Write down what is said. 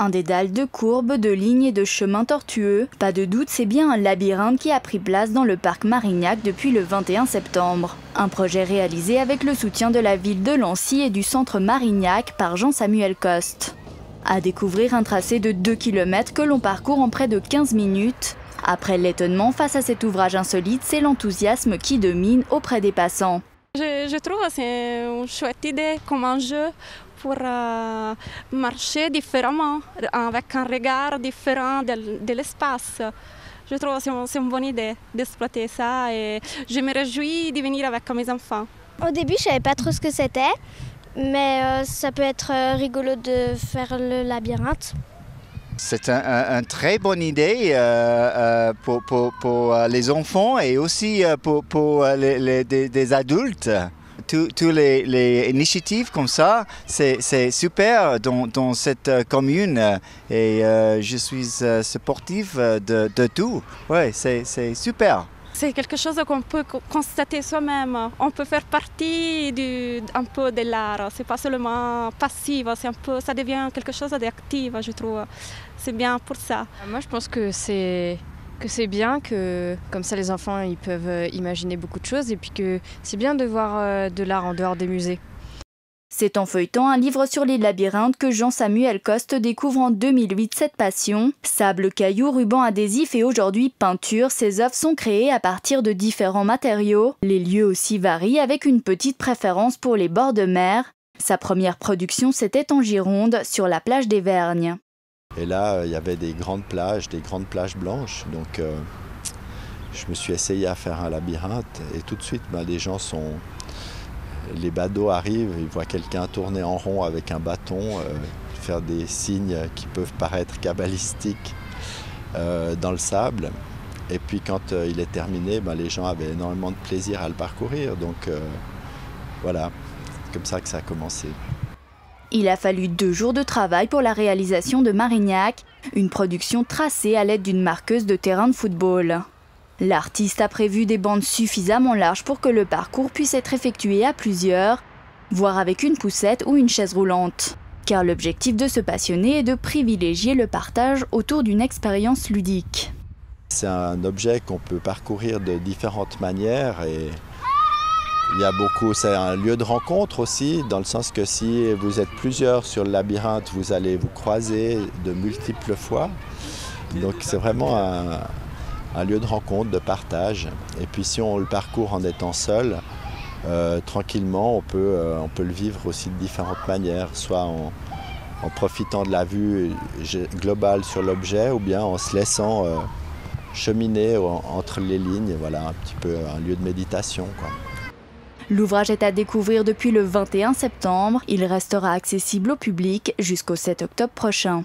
Un dédale de courbes, de lignes et de chemins tortueux. Pas de doute, c'est bien un labyrinthe qui a pris place dans le parc Marignac depuis le 21 septembre. Un projet réalisé avec le soutien de la ville de Lancy et du centre Marignac par Jean-Samuel Coste. À découvrir un tracé de 2 km que l'on parcourt en près de 15 minutes. Après l'étonnement face à cet ouvrage insolite, c'est l'enthousiasme qui domine auprès des passants. Je trouve que c'est une chouette idée comme un jeu pour marcher différemment, avec un regard différent de l'espace. Je trouve que c'est une bonne idée d'exploiter ça et je me réjouis de venir avec mes enfants. Au début, je ne savais pas trop ce que c'était, mais ça peut être rigolo de faire le labyrinthe. C'est une très bonne idée pour les enfants et aussi pour des adultes. Toutes les initiatives comme ça, c'est super dans cette commune et je suis sportif de tout. Ouais, c'est super. C'est quelque chose qu'on peut constater soi-même. On peut faire partie un peu de l'art. C'est pas seulement passif, ça devient quelque chose d'actif, je trouve. C'est bien pour ça. Moi, je pense que c'est bien, que comme ça les enfants ils peuvent imaginer beaucoup de choses et puis que c'est bien de voir de l'art en dehors des musées. C'est en feuilletant un livre sur les labyrinthes que Jean-Samuel Coste découvre en 2008 cette passion. Sable, cailloux, ruban adhésif et aujourd'hui peinture, ses œuvres sont créées à partir de différents matériaux. Les lieux aussi varient avec une petite préférence pour les bords de mer. Sa première production, c'était en Gironde, sur la plage des Vergnes. Et là, il y avait des grandes plages blanches. Donc, je me suis essayé à faire un labyrinthe et tout de suite, les badauds arrivent, ils voient quelqu'un tourner en rond avec un bâton, faire des signes qui peuvent paraître kabbalistiques dans le sable. Et puis quand il est terminé, les gens avaient énormément de plaisir à le parcourir. Donc voilà, c'est comme ça que ça a commencé. Il a fallu 2 jours de travail pour la réalisation de Marignac, une production tracée à l'aide d'une marqueuse de terrain de football. L'artiste a prévu des bandes suffisamment larges pour que le parcours puisse être effectué à plusieurs, voire avec une poussette ou une chaise roulante. Car l'objectif de ce passionné est de privilégier le partage autour d'une expérience ludique. C'est un objet qu'on peut parcourir de différentes manières et c'est un lieu de rencontre aussi, dans le sens que si vous êtes plusieurs sur le labyrinthe, vous allez vous croiser de multiples fois. Donc c'est vraiment un lieu de rencontre, de partage. Et puis si on le parcourt en étant seul, tranquillement, on peut le vivre aussi de différentes manières, soit en profitant de la vue globale sur l'objet ou bien en se laissant cheminer entre les lignes. Voilà, un petit peu un lieu de méditation, quoi. L'ouvrage est à découvrir depuis le 21 septembre. Il restera accessible au public jusqu'au 7 octobre prochain.